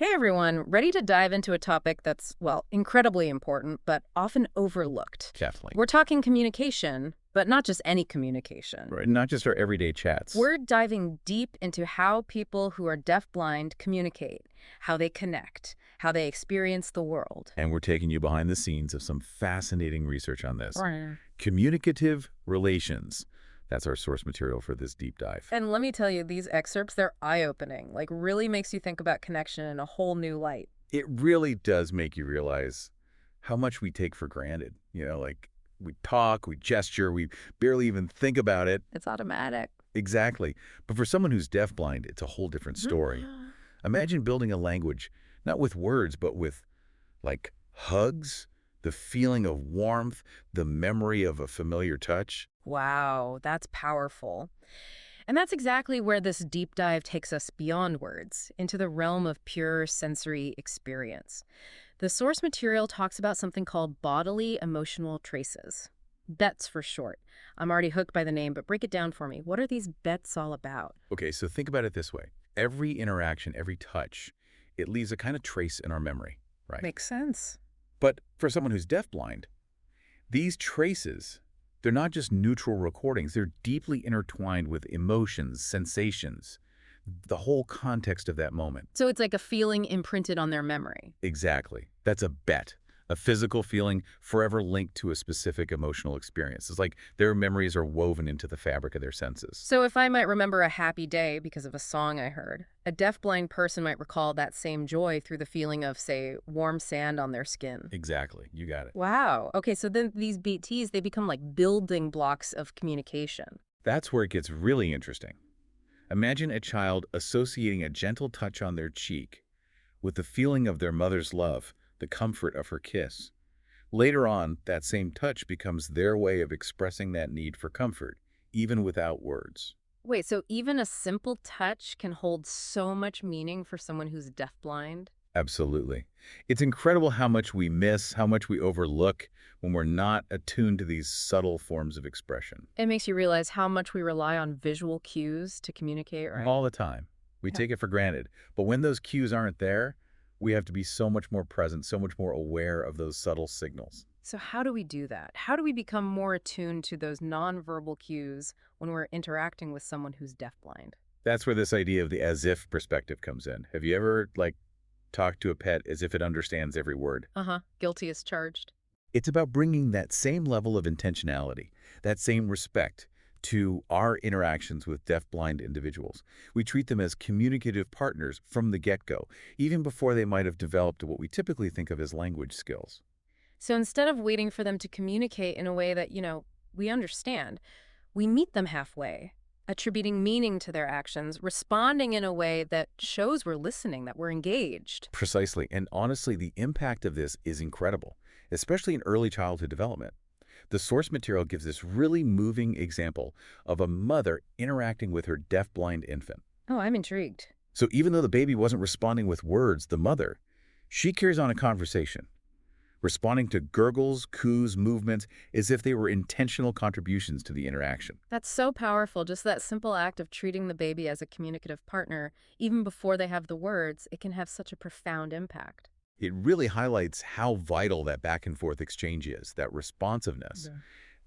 Hey everyone, ready to dive into a topic that's, well, incredibly important, but often overlooked. Definitely. We're talking communication, but not just any communication. Right. Not just our everyday chats. We're diving deep into how people who are deafblind communicate, how they connect, how they experience the world. And we're taking you behind the scenes of some fascinating research on this. Right. Communicative Relations. That's our source material for this deep dive. And let me tell you, these excerpts, they're eye-opening, like really makes you think about connection in a whole new light. It really does make you realize how much we take for granted. Like we talk, we gesture, we barely even think about it. It's automatic. Exactly. But for someone who's deafblind, it's a whole different story. Imagine building a language, not with words, but with, like, hugs, the feeling of warmth, the memory of a familiar touch. Wow, that's powerful. And that's exactly where this deep dive takes us beyond words, into the realm of pure sensory experience. The source material talks about something called bodily emotional traces. BETS for short. I'm already hooked by the name, but break it down for me. What are these BETS all about? Okay, so think about it this way. Every interaction, every touch, it leaves a kind of trace in our memory, right? Makes sense. But for someone who's deafblind, these traces, they're not just neutral recordings. They're deeply intertwined with emotions, sensations, the whole context of that moment. So it's like a feeling imprinted on their memory. Exactly. That's a bet. A physical feeling forever linked to a specific emotional experience. It's like their memories are woven into the fabric of their senses. So if I might remember a happy day because of a song I heard, a deafblind person might recall that same joy through the feeling of, say, warm sand on their skin. Exactly. You got it. Wow. Okay, so then these BTs, they become like building blocks of communication. That's where it gets really interesting. Imagine a child associating a gentle touch on their cheek with the feeling of their mother's love, the comfort of her kiss. Later on, that same touch becomes their way of expressing that need for comfort, even without words. Wait, so even a simple touch can hold so much meaning for someone who's deafblind? Absolutely. It's incredible how much we miss, how much we overlook when we're not attuned to these subtle forms of expression. It makes you realize how much we rely on visual cues to communicate, right? All the time. We Yeah. take it for granted. But when those cues aren't there, we have to be so much more present, so much more aware of those subtle signals. So how do we do that? How do we become more attuned to those nonverbal cues when we're interacting with someone who's deafblind? That's where this idea of the as-if perspective comes in. Have you ever, talked to a pet as if it understands every word? Uh-huh. Guilty as charged. It's about bringing that same level of intentionality, that same respect to our interactions with deafblind individuals. We treat them as communicative partners from the get-go, even before they might have developed what we typically think of as language skills. So instead of waiting for them to communicate in a way that, we understand, we meet them halfway, attributing meaning to their actions, responding in a way that shows we're listening, that we're engaged. Precisely, and honestly, the impact of this is incredible, especially in early childhood development. The source material gives this really moving example of a mother interacting with her deafblind infant. Oh, I'm intrigued. So even though the baby wasn't responding with words, the mother, she carries on a conversation, responding to gurgles, coos, movements, as if they were intentional contributions to the interaction. That's so powerful. Just that simple act of treating the baby as a communicative partner, even before they have the words, it can have such a profound impact. It really highlights how vital that back and forth exchange is, that responsiveness.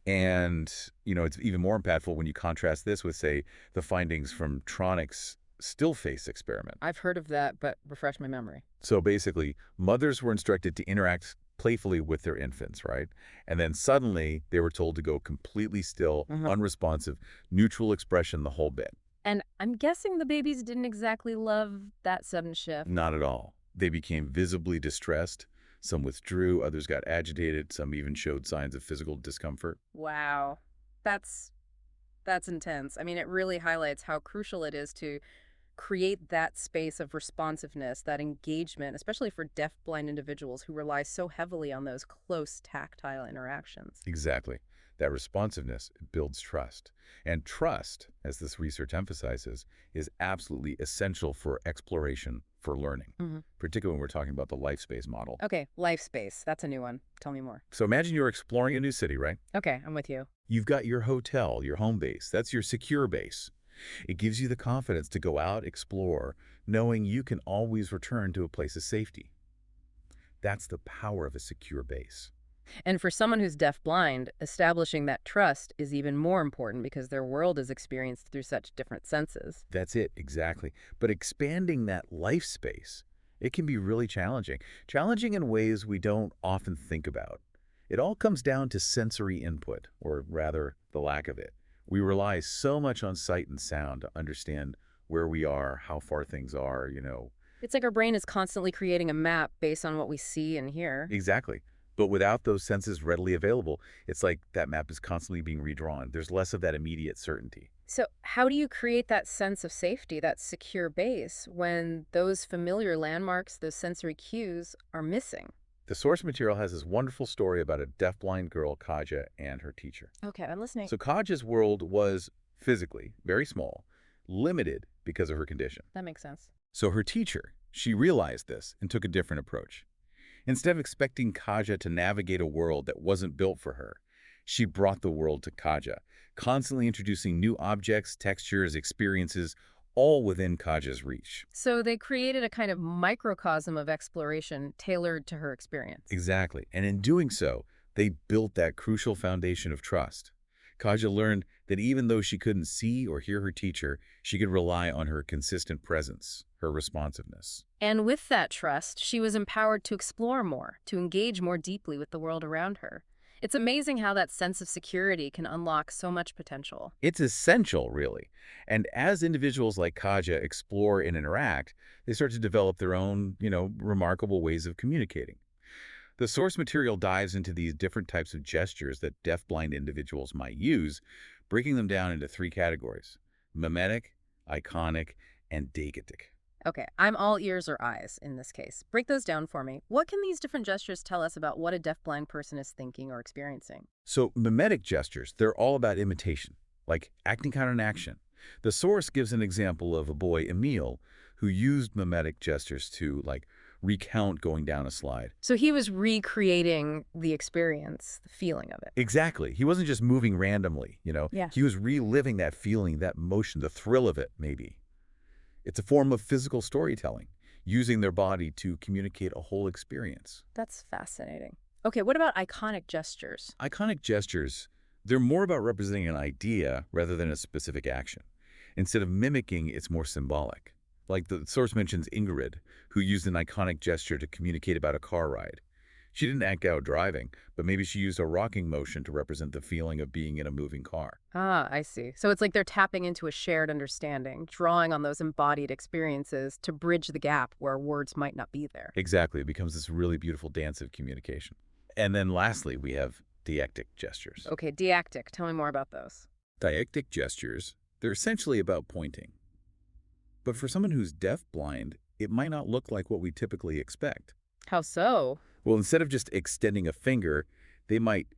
Yeah. And, it's even more impactful when you contrast this with, say, the findings from Tronick's still face experiment. I've heard of that, but refresh my memory. So basically, mothers were instructed to interact playfully with their infants, right? And then suddenly they were told to go completely still, unresponsive, neutral expression the whole bit. And I'm guessing the babies didn't exactly love that sudden shift. Not at all. They became visibly distressed. Some withdrew, others got agitated, some even showed signs of physical discomfort. Wow. That's intense. I mean, it really highlights how crucial it is to create that space of responsiveness, that engagement, especially for deafblind individuals who rely so heavily on those close tactile interactions. Exactly. That responsiveness builds trust. And trust, as this research emphasizes, is absolutely essential for exploration, for learning, particularly when we're talking about the life space model. Okay, life space. That's a new one. Tell me more. So imagine you're exploring a new city, right? Okay, I'm with you. You've got your hotel, your home base. That's your secure base. It gives you the confidence to go out, explore, knowing you can always return to a place of safety. That's the power of a secure base. And for someone who's deafblind, establishing that trust is even more important because their world is experienced through such different senses. That's it, exactly. But expanding that life space, it can be really challenging. Challenging in ways we don't often think about. It all comes down to sensory input, or rather, the lack of it. We rely so much on sight and sound to understand where we are, how far things are. It's like our brain is constantly creating a map based on what we see and hear. Exactly. But without those senses readily available, it's like that map is constantly being redrawn. There's less of that immediate certainty. So, how do you create that sense of safety, that secure base, when those familiar landmarks, those sensory cues, are missing? The source material has this wonderful story about a deafblind girl, Kaja, and her teacher. Okay, I'm listening. So Kaja's world was physically very small, limited because of her condition. That makes sense. So her teacher, she realized this and took a different approach. Instead of expecting Kaja to navigate a world that wasn't built for her, she brought the world to Kaja, constantly introducing new objects, textures, experiences, all within Kaja's reach. So, they created a kind of microcosm of exploration tailored to her experience. Exactly. And in doing so, they built that crucial foundation of trust. Kaja learned that even though she couldn't see or hear her teacher, she could rely on her consistent presence, her responsiveness. And with that trust, she was empowered to explore more, to engage more deeply with the world around her. It's amazing how that sense of security can unlock so much potential. It's essential, really. And as individuals like Kaja explore and interact, they start to develop their own remarkable ways of communicating. The source material dives into these different types of gestures that deafblind individuals might use, breaking them down into three categories: mimetic, iconic, and deigetic. Okay, I'm all ears or eyes in this case. Break those down for me. What can these different gestures tell us about what a deafblind person is thinking or experiencing? So mimetic gestures, they're all about imitation, like acting out an action. The source gives an example of a boy, Emil, who used mimetic gestures to, recount going down a slide. So he was recreating the experience, the feeling of it. Exactly. He wasn't just moving randomly. Yeah. He was reliving that feeling, that motion, the thrill of it, maybe. It's a form of physical storytelling, using their body to communicate a whole experience. That's fascinating. Okay, what about iconic gestures? Iconic gestures, they're more about representing an idea rather than a specific action. Instead of mimicking, it's more symbolic. Like the source mentions Ingrid, who used an iconic gesture to communicate about a car ride. She didn't act out driving, but maybe she used a rocking motion to represent the feeling of being in a moving car. Ah, I see. So it's like they're tapping into a shared understanding, drawing on those embodied experiences to bridge the gap where words might not be there. Exactly. It becomes this really beautiful dance of communication. And then lastly, we have deictic gestures. Okay, deactic. Tell me more about those. Deictic gestures, they're essentially about pointing. But for someone who's deafblind, it might not look like what we typically expect. How so? Well, instead of just extending a finger, they might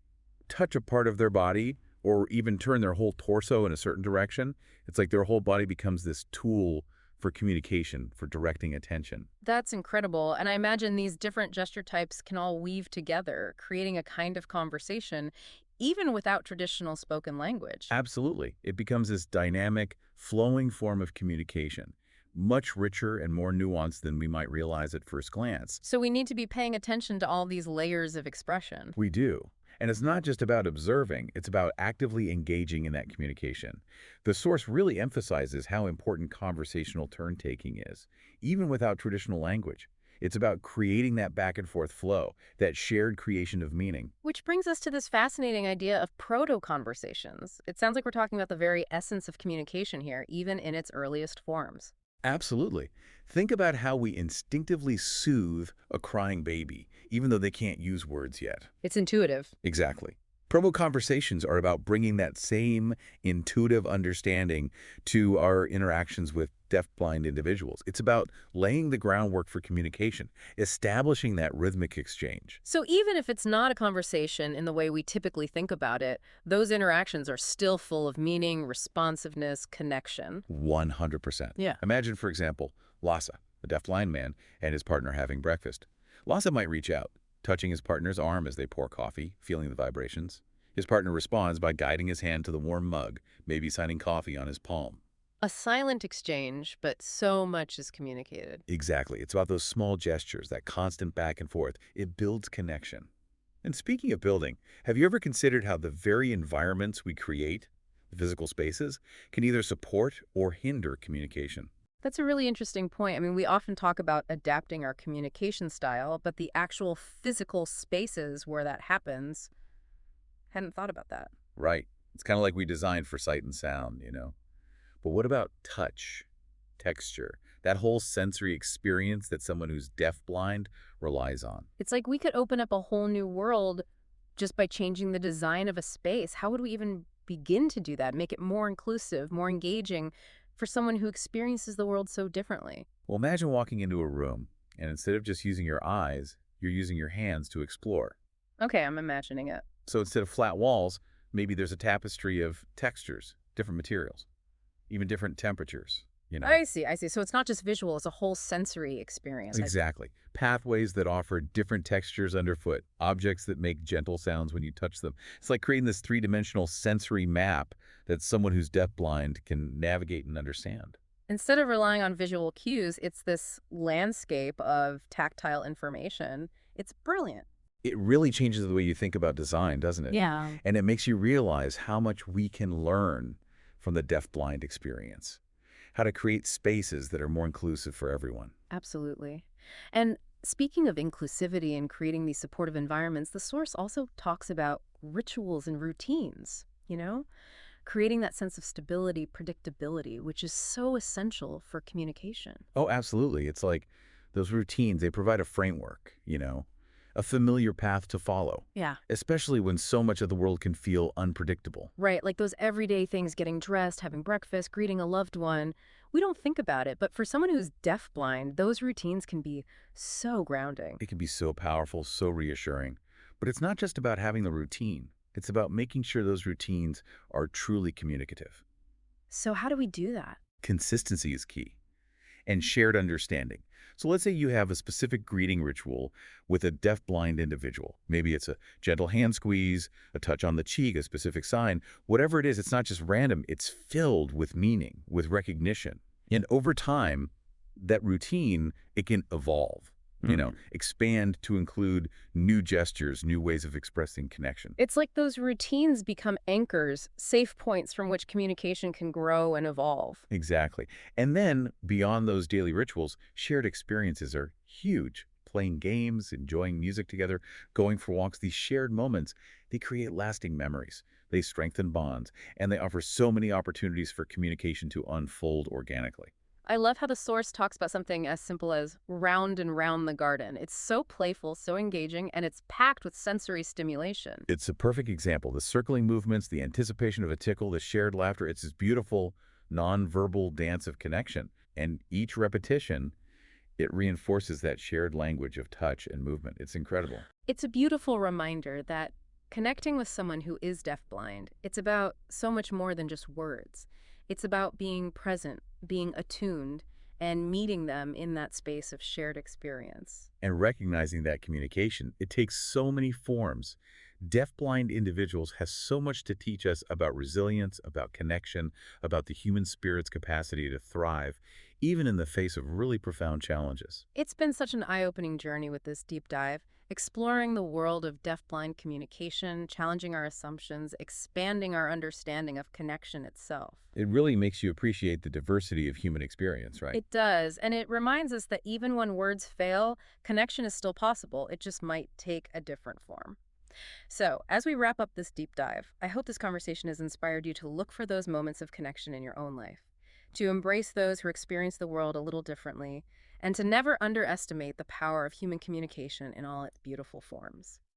touch a part of their body or even turn their whole torso in a certain direction. It's like their whole body becomes this tool for communication, for directing attention. That's incredible. And I imagine these different gesture types can all weave together, creating a kind of conversation, even without traditional spoken language. Absolutely. It becomes this dynamic, flowing form of communication, much richer and more nuanced than we might realize at first glance. So we need to be paying attention to all these layers of expression. We do. And it's not just about observing, it's about actively engaging in that communication. The source really emphasizes how important conversational turn-taking is, even without traditional language. It's about creating that back and forth flow, that shared creation of meaning. Which brings us to this fascinating idea of proto-conversations. It sounds like we're talking about the very essence of communication here, even in its earliest forms. Absolutely. Think about how we instinctively soothe a crying baby, even though they can't use words yet. It's intuitive. Exactly. Proto-conversations are about bringing that same intuitive understanding to our interactions with deafblind individuals. It's about laying the groundwork for communication, establishing that rhythmic exchange. So even if it's not a conversation in the way we typically think about it, those interactions are still full of meaning, responsiveness, connection. 100%. Yeah. Imagine, for example, Lasse, a deafblind man, and his partner having breakfast. Lasse might reach out, touching his partner's arm as they pour coffee, feeling the vibrations. His partner responds by guiding his hand to the warm mug, maybe signing coffee on his palm. A silent exchange, but so much is communicated. Exactly. It's about those small gestures, that constant back and forth. It builds connection. And speaking of building, have you ever considered how the very environments we create, the physical spaces, can either support or hinder communication? That's a really interesting point. I mean, we often talk about adapting our communication style, but the actual physical spaces where that happens, hadn't thought about that. Right. It's kind of like we designed for sight and sound. But what about touch, texture, that whole sensory experience that someone who's deafblind relies on? It's like we could open up a whole new world just by changing the design of a space. How would we even begin to do that? Make it more inclusive, more engaging for someone who experiences the world so differently. Well, imagine walking into a room and instead of just using your eyes, you're using your hands to explore. Okay, I'm imagining it. So instead of flat walls, maybe there's a tapestry of textures, different materials, even different temperatures. I see, I see. So it's not just visual, it's a whole sensory experience. Exactly. Pathways that offer different textures underfoot, objects that make gentle sounds when you touch them. It's like creating this three-dimensional sensory map that someone who's deafblind can navigate and understand. Instead of relying on visual cues, it's this landscape of tactile information. It's brilliant. It really changes the way you think about design, doesn't it? Yeah. And it makes you realize how much we can learn from the deafblind experience, how to create spaces that are more inclusive for everyone. Absolutely. And speaking of inclusivity and creating these supportive environments, the source also talks about rituals and routines, creating that sense of stability, predictability, which is so essential for communication. Oh, absolutely. It's like those routines, they provide a framework, a familiar path to follow, Yeah. especially when so much of the world can feel unpredictable. Right, like those everyday things, getting dressed, having breakfast, greeting a loved one. We don't think about it, but for someone who's deafblind, those routines can be so grounding. It can be so powerful, so reassuring. But it's not just about having the routine. It's about making sure those routines are truly communicative. So how do we do that? Consistency is key, and shared understanding. So let's say you have a specific greeting ritual with a deafblind individual. Maybe it's a gentle hand squeeze, a touch on the cheek, a specific sign. Whatever it is, it's not just random. It's filled with meaning, with recognition. And over time, that routine, it can evolve, expand to include new gestures, new ways of expressing connection. It's like those routines become anchors, safe points from which communication can grow and evolve. Exactly. And then, beyond those daily rituals, shared experiences are huge. Playing games, enjoying music together, going for walks, these shared moments, they create lasting memories. They strengthen bonds, and they offer so many opportunities for communication to unfold organically. I love how the source talks about something as simple as round and round the garden. It's so playful, so engaging, and it's packed with sensory stimulation. It's a perfect example. The circling movements, the anticipation of a tickle, the shared laughter, it's this beautiful nonverbal dance of connection. And each repetition, it reinforces that shared language of touch and movement. It's incredible. It's a beautiful reminder that connecting with someone who is deafblind, it's about so much more than just words. It's about being present, being attuned, and meeting them in that space of shared experience. And recognizing that communication, it takes so many forms. Deafblind individuals has so much to teach us about resilience, about connection, about the human spirit's capacity to thrive, even in the face of really profound challenges. It's been such an eye-opening journey with this deep dive, exploring the world of deaf-blind communication, challenging our assumptions, expanding our understanding of connection itself. It really makes you appreciate the diversity of human experience, right? It does, and it reminds us that even when words fail, connection is still possible. It just might take a different form. So, as we wrap up this deep dive, I hope this conversation has inspired you to look for those moments of connection in your own life, to embrace those who experience the world a little differently, and to never underestimate the power of human communication in all its beautiful forms.